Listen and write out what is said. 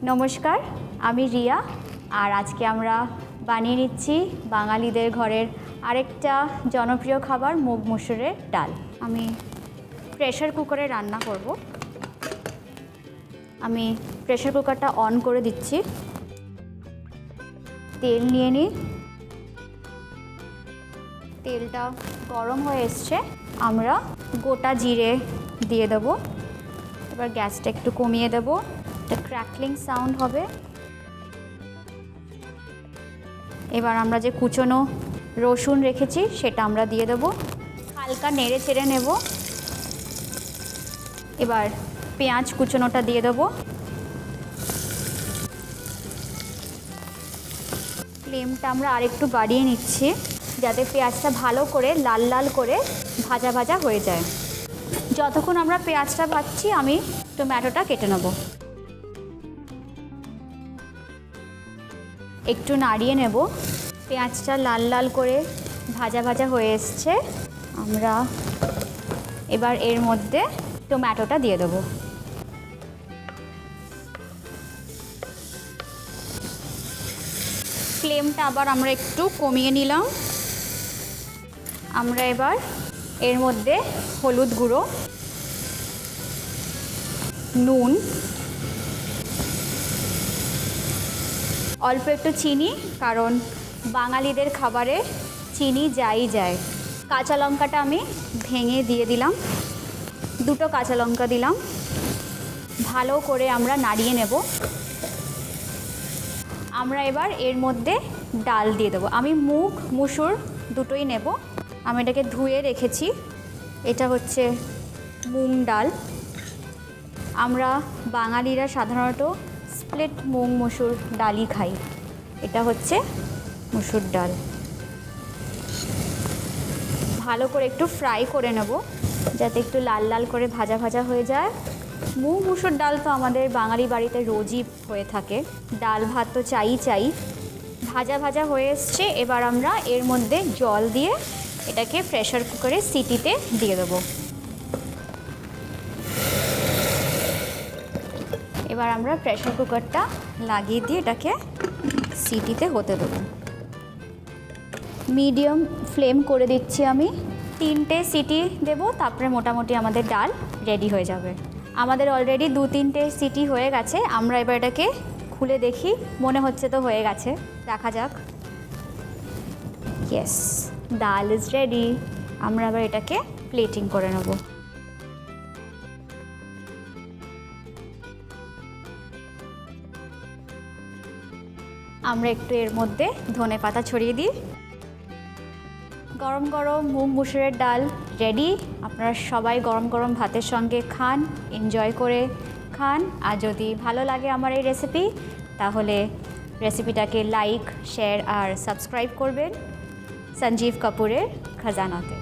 নমস্কার, আমি রিয়া। আর আজকে আমরা বানিয়ে নিচ্ছি বাঙালিদের ঘরের আরেকটা জনপ্রিয় খাবার মুগ মুসুরের ডাল। আমি প্রেসার কুকারে রান্না করব। আমি প্রেসার কুকারটা অন করে দিচ্ছি। তেল নিয়ে নিই। তেলটা গরম হয়ে এসছে, আমরা গোটা জিরে দিয়ে দেবো। এবার গ্যাসটা একটু কমিয়ে দেবো, একটা ক্র্যাকলিং সাউন্ড হবে। এবার আমরা যে কুচনো রসুন রেখেছি সেটা আমরা দিয়ে দেবো, হালকা নেড়ে চেড়ে নেব। এবার পেঁয়াজ কুচনোটা দিয়ে দেবো। ফ্লেমটা আমরা আরেকটু বাড়িয়ে নিচ্ছি যাতে পেঁয়াজটা ভালো করে লাল লাল করে ভাজা ভাজা হয়ে যায়। যতক্ষণ আমরা পেঁয়াজটা ভাজছি আমি টমেটোটা কেটে নেব। একটু নাড়িয়ে নেব। পেঁয়াজটা লাল লাল করে ভাজা ভাজা হয়ে এসছে, আমরা এবার এর মধ্যে টমেটোটা দিয়ে দেব। ফ্লেমটা আবার আমরা একটু কমিয়ে নিলাম। আমরা এবার এর মধ্যে হলুদ গুঁড়ো, নুন, অল্প একটু চিনি, কারণ বাঙালিদের খাবারে চিনি যাই যায়। কাঁচা লঙ্কাটা আমি ভেঙে দিয়ে দিলাম, 2টো কাঁচা লঙ্কা দিলাম। ভালো করে আমরা নাড়িয়ে নেব। আমরা এবার এর মধ্যে ডাল দিয়ে দেবো। আমি মুগ মুসুর দুটোই নেব। আমি এটাকে ধুয়ে রেখেছি। এটা হচ্ছে মুগ ডাল। আমরা বাঙালিরা সাধারণত স্প্লিট মুগ মুসুর ডালই খাই। এটা হচ্ছে মুসুর ডাল। ভালো করে একটু ফ্রাই করে নেব যাতে একটু লাল লাল করে ভাজা ভাজা হয়ে যায়। মুগ মুসুর ডাল তো আমাদের বাঙালি বাড়িতে রোজই হয়ে থাকে, ডাল ভাত তো চাই। ভাজা ভাজা হয়ে এসছে, এবার আমরা এর মধ্যে জল দিয়ে এটাকে প্রেসার কুকারে সিটিতে দিয়ে দেবো। এবার আমরা প্রেসার কুকারটা লাগিয়ে দিয়ে এটাকে সিটিতে হতে দেবো। মিডিয়াম ফ্লেম করে দিচ্ছি আমি। 3টে সিটি দেবো, তারপরে মোটামুটি আমাদের ডাল রেডি হয়ে যাবে। আমাদের অলরেডি 2-3টে সিটি হয়ে গেছে। আমরা এবার এটাকে খুলে দেখি। মনে হচ্ছে তো হয়ে গেছে, দেখা যাক। ইয়েস, ডাল ইজ রেডি। আমরা এবার এটাকে প্লেটিং করে নেব। আমরা একটু এর মধ্যে ধনেপাতা ছড়িয়ে দিই। গরম গরম মুগ মুসুরের ডাল রেডি। আপনারা সবাই গরম গরম ভাতের সঙ্গে খান, এনজয় করে খান। আর যদি ভালো লাগে আমার এই রেসিপি, তাহলে রেসিপিটাকে লাইক, শেয়ার আর সাবস্ক্রাইব করবেন সঞ্জীব কাপুরের খাজানাতে।